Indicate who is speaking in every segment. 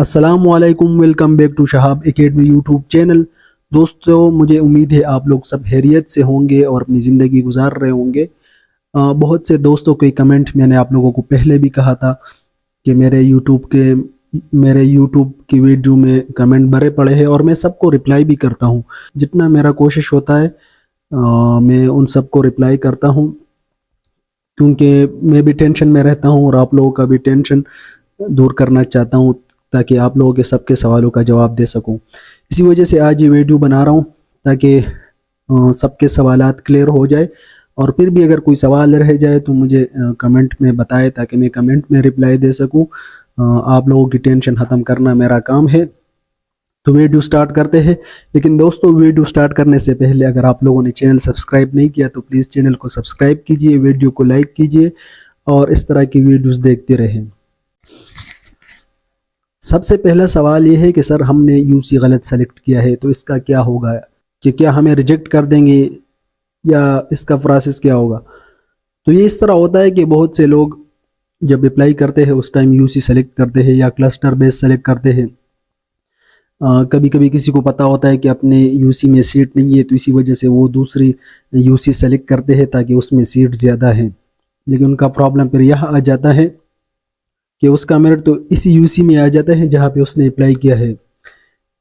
Speaker 1: अस्सलामुअलैकुम, welcome back to Shahab academy YouTube channel. दोस्तों, मुझे उम्मीद है आप लोग सब खैरियत से होंगे और अपनी ज़िंदगी गुजार रहे होंगे। बहुत से दोस्तों के कमेंट मैंने आप लोगों को पहले भी कहा था कि मेरे यूट्यूब की वीडियो में कमेंट भरे पड़े हैं और मैं सबको रिप्लाई भी करता हूँ। जितना मेरा कोशिश होता है मैं उन सबको रिप्लाई करता हूँ, क्योंकि मैं भी टेंशन में रहता हूँ और आप लोगों का भी टेंशन दूर करना चाहता हूँ, ताकि आप लोगों के सबके सवालों का जवाब दे सकूं। इसी वजह से आज ये वीडियो बना रहा हूँ, ताकि सबके सवालात क्लियर हो जाए। और फिर भी अगर कोई सवाल रह जाए तो मुझे कमेंट में बताए, ताकि मैं कमेंट में रिप्लाई दे सकूं। आप लोगों की टेंशन ख़त्म करना मेरा काम है। तो वीडियो स्टार्ट करते हैं। लेकिन दोस्तों, वीडियो स्टार्ट करने से पहले अगर आप लोगों ने चैनल सब्सक्राइब नहीं किया तो प्लीज़ चैनल को सब्सक्राइब कीजिए, वीडियो को लाइक कीजिए और इस तरह की वीडियोस देखते रहें। सबसे पहला सवाल ये है कि सर, हमने यूसी गलत सेलेक्ट किया है तो इसका क्या होगा, कि क्या हमें रिजेक्ट कर देंगे या इसका प्रोसेस क्या होगा। तो ये इस तरह होता है कि बहुत से लोग जब अप्लाई करते हैं उस टाइम यूसी सेलेक्ट करते हैं या क्लस्टर बेस सेलेक्ट करते हैं। कभी कभी किसी को पता होता है कि अपने यूसी में सीट नहीं है, तो इसी वजह से वो दूसरी यूसी सेलेक्ट करते हैं ताकि उसमें सीट ज़्यादा है। लेकिन उनका प्रॉब्लम फिर यह आ जाता है कि उसका मेरिट तो इसी यूसी में आ जाता है जहाँ पे उसने अप्लाई किया है।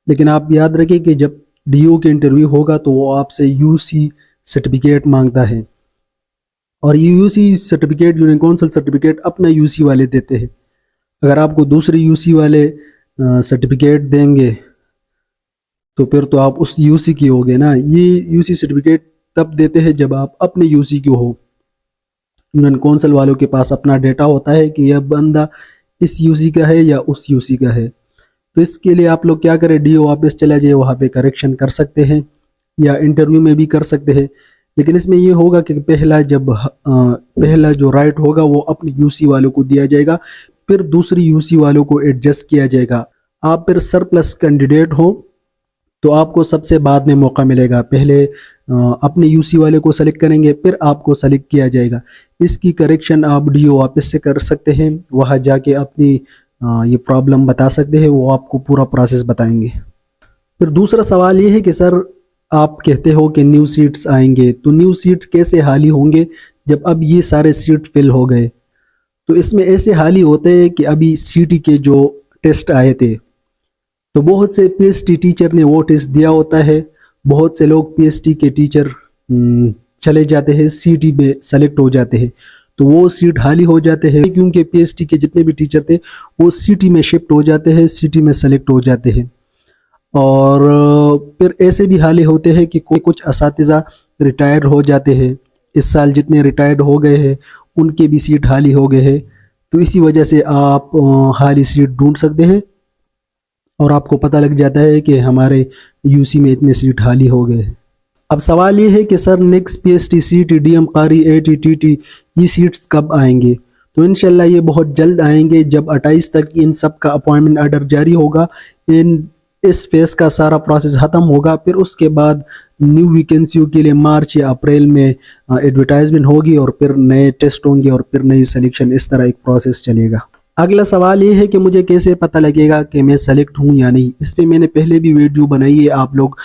Speaker 1: लेकिन आप याद रखें कि जब डीओ के इंटरव्यू होगा तो वो आपसे यूसी सर्टिफिकेट मांगता है, और ये UC certificate, union council certificate अपना यूसी वाले देते हैं। अगर आपको दूसरे यूसी वाले सर्टिफिकेट देंगे तो फिर तो आप उस यूसी की होगे ना। ये यूसी सर्टिफिकेट तब देते हैं जब आप अपने यूसी की हो। यूनियन काउंसिल वालों के पास अपना डेटा होता है कि यह बंदा इस यूसी का है या उस यूसी का है। तो इसके लिए आप लोग क्या करें, डीओ ऑफिस चले जाए, वहाँ पे करेक्शन कर सकते हैं या इंटरव्यू में भी कर सकते हैं। लेकिन इसमें ये होगा कि पहला जो राइट होगा वो अपने यूसी वालों को दिया जाएगा, फिर दूसरी यूसी वालों को एडजस्ट किया जाएगा। आप फिर सरप्लस कैंडिडेट हो तो आपको सबसे बाद में मौका मिलेगा। पहले अपने यूसी वाले को सेलेक्ट करेंगे, फिर आपको सेलेक्ट किया जाएगा। इसकी करेक्शन आप डीओ ऑफिस से कर सकते हैं, वहाँ जाके अपनी ये प्रॉब्लम बता सकते हैं, वो आपको पूरा प्रोसेस बताएंगे। फिर दूसरा सवाल ये है कि सर, आप कहते हो कि न्यू सीट्स आएंगे, तो न्यू सीट कैसे हाली होंगे जब अब ये सारे सीट फिल हो गए। तो इसमें ऐसे हाली होते हैं कि अभी सीटी के जो टेस्ट आए थे तो बहुत से पीएचडी टीचर ने वो टेस्ट दिया होता है। बहुत से लोग पीएचडी के टीचर चले जाते हैं, सीटी में सेलेक्ट हो जाते हैं, तो वो सीट खाली हो जाते हैं, क्योंकि पीएचडी के जितने भी टीचर थे वो सिटी में शिफ्ट हो जाते हैं, सिटी में सेलेक्ट हो जाते हैं। और फिर ऐसे भी हाल होते हैं कि कुछ असातिज़ा रिटायर हो जाते हैं। इस साल जितने रिटायर्ड हो गए हैं उनके भी सीट खाली हो गए हैं। तो इसी वजह से आप खाली सीट ढूंढ सकते हैं और आपको पता लग जाता है कि हमारे यूसी में इतने सीट खाली हो गए हैं। अब सवाल ये है कि सर, नेक्स्ट पीएचडी सीटी, डीएम कारी, एटी, टीटी, ये सीट्स कब आएंगे। तो इंशाल्लाह ये बहुत जल्द आएंगे। जब 28 तक इन सब का अपॉइंटमेंट ऑर्डर जारी होगा, इस फेस का सारा प्रोसेस ख़त्म होगा, फिर उसके बाद न्यू वैकेंसियों के लिए मार्च या अप्रैल में एडवर्टाइजमेंट होगी और फिर नए टेस्ट होंगे और फिर नई सिलेक्शन। इस तरह एक प्रोसेस चलेगा। अगला सवाल ये है कि मुझे कैसे पता लगेगा कि मैं सेलेक्ट हूँ या नहीं। इस पर मैंने पहले भी वीडियो बनाई है, आप लोग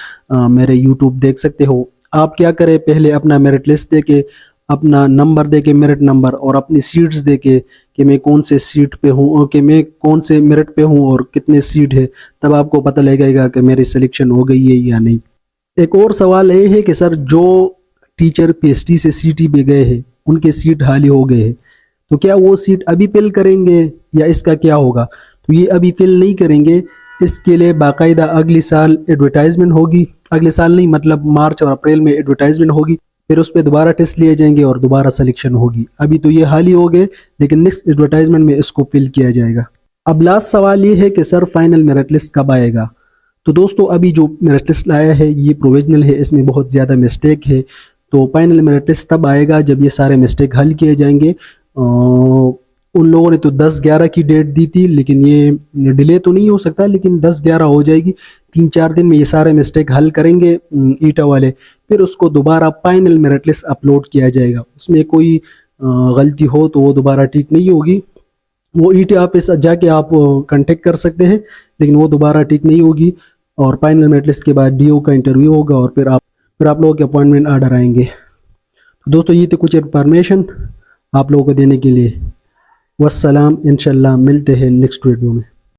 Speaker 1: मेरे यूट्यूब देख सकते हो। आप क्या करें, पहले अपना मेरिट लिस्ट दे के, अपना नंबर दे के, मेरिट नंबर, और अपनी सीट्स दे के कि मैं कौन से सीट पे हूँ और कि मैं कौन से मेरिट पे हूँ और कितने सीट है, तब आपको पता लगेगा कि मेरी सिलेक्शन हो गई है या नहीं। एक और सवाल ये है कि सर, जो टीचर पीएचडी से सीटी पे गए हैं उनके सीट खाली हो गए हैं, तो क्या वो सीट अभी फिल करेंगे या इसका क्या होगा। तो ये अभी फिल नहीं करेंगे। इसके लिए बाकायदा अगले साल एडवर्टाइजमेंट होगी। अगले साल नहीं, मतलब मार्च और अप्रैल में एडवर्टाइजमेंट होगी, फिर उस पर दोबारा टेस्ट लिए जाएंगे और दोबारा सिलेक्शन होगी। अभी तो ये हाल ही हो गए, लेकिन नेक्स्ट एडवर्टाइजमेंट में इसको फिल किया जाएगा। अब लास्ट सवाल ये है कि सर, फाइनल मेरिट लिस्ट कब आएगा। तो दोस्तों, अभी जो मेरिट लिस्ट आया है ये प्रोविजनल है, इसमें बहुत ज़्यादा मिस्टेक है। तो फाइनल मेरिट लिस्ट तब आएगा जब ये सारे मिस्टेक हल किए जाएंगे। उन लोगों ने तो 10-11 की डेट दी थी, लेकिन ये डिले तो नहीं हो सकता, लेकिन 10-11 हो जाएगी। 3-4 दिन में ये सारे मिस्टेक हल करेंगे ईटा वाले, फिर उसको दोबारा फाइनल मेरिट लिस्ट अपलोड किया जाएगा। उसमें कोई गलती हो तो वो दोबारा ठीक नहीं होगी। वो ईटी ऑफिस जाके आप कांटेक्ट कर सकते हैं लेकिन वो दोबारा टिक नहीं होगी और फाइनल मेरिट लिस्ट के बाद DO का इंटरव्यू होगा और फिर आप लोगों के अपॉइंटमेंट ऑर्डर आएंगे। दोस्तों ये थी कुछ इन्फॉर्मेशन आप लोगों को देने के लिए। वस्सलाम, इंशाल्लाह मिलते हैं नेक्स्ट वीडियो में।